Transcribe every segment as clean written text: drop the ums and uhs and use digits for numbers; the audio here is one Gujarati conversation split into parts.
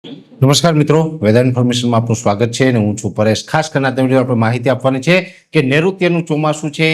નમસ્કાર મિત્રો, વેધર ઇન્ફોર્મેશનમાં આપનું સ્વાગત છે અને હું છું પરેશ। ખાસ કરીને આ વિડીયો આપણે માહિતી આપવાની છે કે નૈઋત્યનું ચોમાસું છે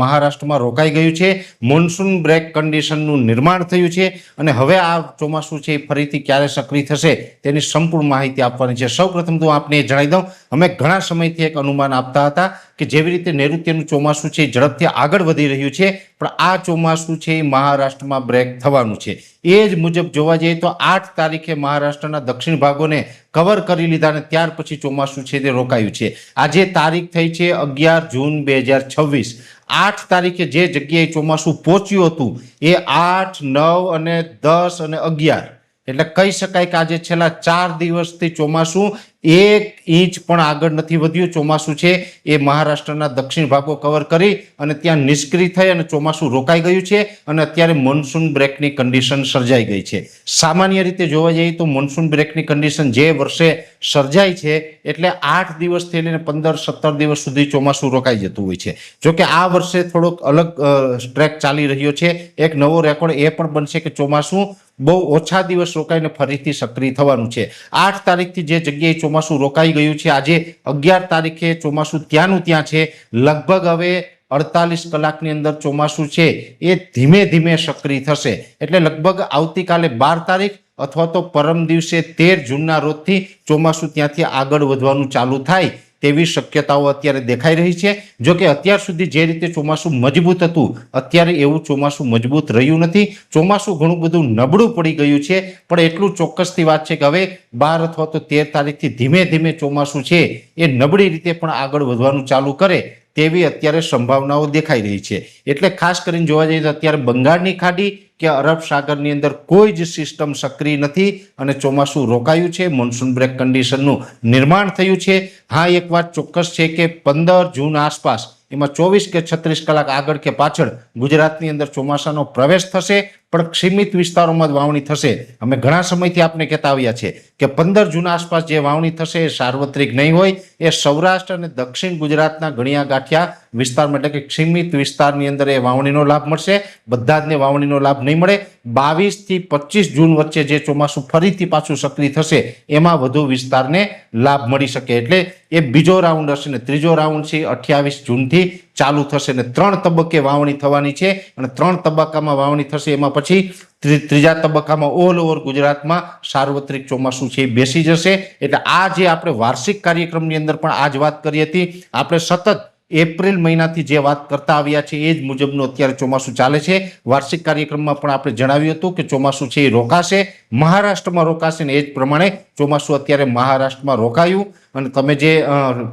મહારાષ્ટ્રમાં રોકાઈ ગયું છે। મોન્સૂન બ્રેક કન્ડિશનનું નિર્માણ થયું છે અને હવે આ ચોમાસું છે ફરીથી ક્યારે સક્રિય થશે તેની સંપૂર્ણ માહિતી આપવાની છે। સૌપ્રથમ તો આપને એ જણાવી દઉં, અમે ઘણા સમયથી એક અનુમાન આપતા હતા કે જેવી રીતે નૈઋત્યનું ચોમાસું છે ઝડપથી આગળ વધી રહ્યું છે, પણ આ ચોમાસું છે મહારાષ્ટ્રમાં બ્રેક થવાનું છે। એ જ મુજબ જોવા જઈએ તો 8 તારીખે મહારાષ્ટ્રના દક્ષિણ ભાગોને કવર કરી લીધા અને ત્યાર પછી ચોમાસું છે તે રોકાયું છે। આજે તારીખ થઈ છે 11 જૂન 2026। 8 તારીખે જે જગ્યાએ ચોમાસું પહોંચ્યું હતું એ 8, 9 અને 10 અને 11 એટલે કહી શકાય કે આજે છેલ્લા 4 દિવસથી ચોમાસું 1 ઇંચ પણ આગળ નથી વધ્યું। ચોમાસું છે એ મહારાષ્ટ્રના દક્ષિણ ભાગો કવર કરી અને ત્યાં નિષ્ક્રિય થઈ અને ચોમાસું રોકાઈ ગયું છે અને અત્યારે મોન્સૂન બ્રેકની કન્ડિશન સર્જાઈ ગઈ છે। સામાન્ય રીતે જોવા જઈએ તો મોન્સૂન બ્રેકની કન્ડિશન જે વર્ષે સર્જાય છે એટલે 8 દિવસથી લઈને 15-17 દિવસ સુધી ચોમાસું રોકાઈ જતું હોય છે। જોકે આ વર્ષે થોડોક અલગ ટ્રેક ચાલી રહ્યો છે। એક નવો રેકોર્ડ એ પણ બનશે કે ચોમાસું બહુ ઓછા દિવસ રોકાઈને ફરીથી સક્રિય થવાનું છે। 8 તારીખથી જે જગ્યાએ ચોમાસું રોકાઈ ગયું છે આજે 11 તારીખે ચોમાસું ત્યાંનું ત્યાં છે। લગભગ હવે 48 કલાકની અંદર ચોમાસું છે એ ધીમે ધીમે સક્રિય થશે એટલે લગભગ આવતીકાલે 12 તારીખ અથવા તો પરમ દિવસે 13 જૂનના રોજથી ચોમાસું ત્યાંથી આગળ વધવાનું ચાલુ થાય તેવી શક્યતાઓ અત્યારે દેખાઈ રહી છે। જો કે અત્યાર સુધી જે રીતે ચોમાસું મજબૂત હતું અત્યારે એવું ચોમાસું મજબૂત રહ્યું નથી। ચોમાસું ઘણું બધું નબળું પડી ગયું છે, પણ એટલું ચોક્કસથી વાત છે કે હવે 12 અથવા તો 13 તારીખથી ધીમે ધીમે ચોમાસું છે એ નબળી રીતે પણ આગળ વધવાનું ચાલુ કરે તેવી અત્યારે સંભાવનાઓ દેખાઈ રહી છે। એટલે ખાસ કરીને જોવા જઈએ તો અત્યારે બંગાળની ખાડી કે અરબ સાગરની અંદર કોઈ જ સિસ્ટમ સક્રિય નથી અને ચોમાસું રોકાયું છે। મોન્સૂન બ્રેક કન્ડિશનનું નિર્માણ થયું છે। હા, એક વાત ચોક્કસ છે કે 15 જૂન આસપાસ એમાં 24 કે 36 કલાક આગળ કે પાછળ ગુજરાતની અંદર ચોમાસાનો પ્રવેશ થશે, પણ સીમિત વિસ્તારોમાં જ વાવણી થશે। અમે ઘણા સમયથી આપને કહેતા આવ્યા છે કે 15 જૂન આસપાસ જે વાવણી થશે એ સાર્વત્રિક નહીં હોય, એ સૌરાષ્ટ્ર અને દક્ષિણ ગુજરાતના ગણ્યા ગાંઠિયા વિસ્તારમાં એટલે કે સીમિત વિસ્તારની અંદર એ વાવણીનો લાભ મળશે। બધા જ ને વાવણીનો લાભ નહીં મળે। 22 થી 25 જૂન વચ્ચે જે ચોમાસું ફરીથી પાછું સક્રિય થશે એમાં વધુ વિસ્તારને લાભ મળી શકે। એટલે એ બીજો રાઉન્ડ હશે ને ત્રીજો રાઉન્ડ છે 28 જૂનથી ચાલુ થશે ને 3 તબક્કે વાવણી થવાની છે અને 3 તબક્કામાં વાવણી થશે। એમાં પછી ત્રીજા તબક્કામાં ઓલ ઓવર ગુજરાતમાં સાર્વત્રિક ચોમાસું છે બેસી જશે। એટલે આ જે આપણે વાર્ષિક કાર્યક્રમની અંદર પણ આ જ વાત કરી હતી, આપણે સતત એપ્રિલ મહિનાથી જે વાત કરતા આવ્યા છે એ જ મુજબનું અત્યારે ચોમાસું ચાલે છે। વાર્ષિક કાર્યક્રમમાં પણ આપણે જણાવ્યું હતું કે ચોમાસું છે એ રોકાશે, મહારાષ્ટ્રમાં રોકાશે ને એ જ પ્રમાણે ચોમાસું અત્યારે મહારાષ્ટ્રમાં રોકાયું। અને તમે જે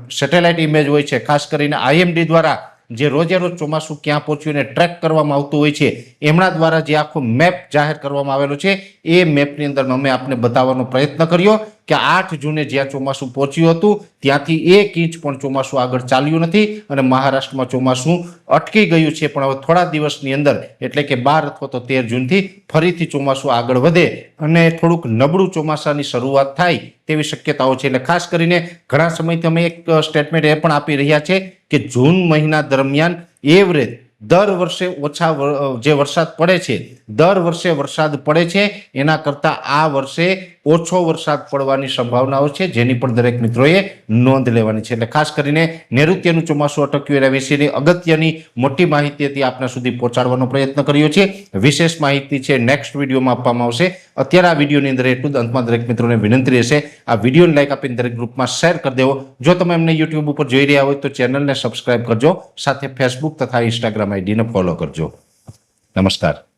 સેટેલાઇટ ઇમેજ હોય છે, ખાસ કરીને IMD દ્વારા જે રોજે રોજ ચોમાસું ક્યાં પહોંચ્યું એને ટ્રેક કરવામાં આવતું હોય છે, એમના દ્વારા જે આખો મેપ જાહેર કરવામાં આવેલો છે એ મેપની અંદર અમે આપને બતાવવાનો પ્રયત્ન કર્યો કે 8 જૂને જ્યાં ચોમાસું પહોંચ્યું હતું ત્યાંથી 1 ઇંચ પણ ચોમાસું આગળ ચાલ્યું નથી અને મહારાષ્ટ્રમાં ચોમાસું અટકી ગયું છે। પણ હવે થોડા દિવસની અંદર એટલે કે 12 અથવા તો 13 જૂનથી ફરીથી ચોમાસું આગળ વધે અને થોડુંક નબળું ચોમાસાની શરૂઆત થાય તેવી શક્યતાઓ છે। એટલે ખાસ કરીને ઘણા સમયથી અમે એક સ્ટેટમેન્ટ એ પણ આપી રહ્યા છે કે જૂન મહિના દરમિયાન એવરેજ દર વર્ષે ઓછા જે વરસાદ પડે છે, દર વર્ષે વરસાદ પડે છે એના કરતાં આ વર્ષે ઓછો વરસાદ પડવાની સંભાવનાઓ છે, જેની પણ દરેક મિત્રોએ નોંધ લેવાની છે। એટલે ખાસ કરીને નૈઋત્યનું ચોમાસું અટક્યું એના વિશેની અગત્યની મોટી માહિતી હતી આપના સુધી પહોંચાડવાનો પ્રયત્ન કર્યો છે। વિશેષ માહિતી છે નેક્સ્ટ વિડીયોમાં આપવામાં આવશે। અત્યારે આ વિડીયોની અંદર એટલું જ। અંતમાં દરેક મિત્રોને વિનંતી રહેશે આ વિડીયોને લાઈક આપીને દરેક ગ્રુપમાં શેર કરી દેવો। જો તમે અમને યુટ્યુબ ઉપર જોઈ રહ્યા હોય તો ચેનલને સબસ્ક્રાઇબ કરજો, સાથે ફેસબુક તથા ઇન્સ્ટાગ્રામ આઈડીને ફોલો કરજો। નમસ્કાર।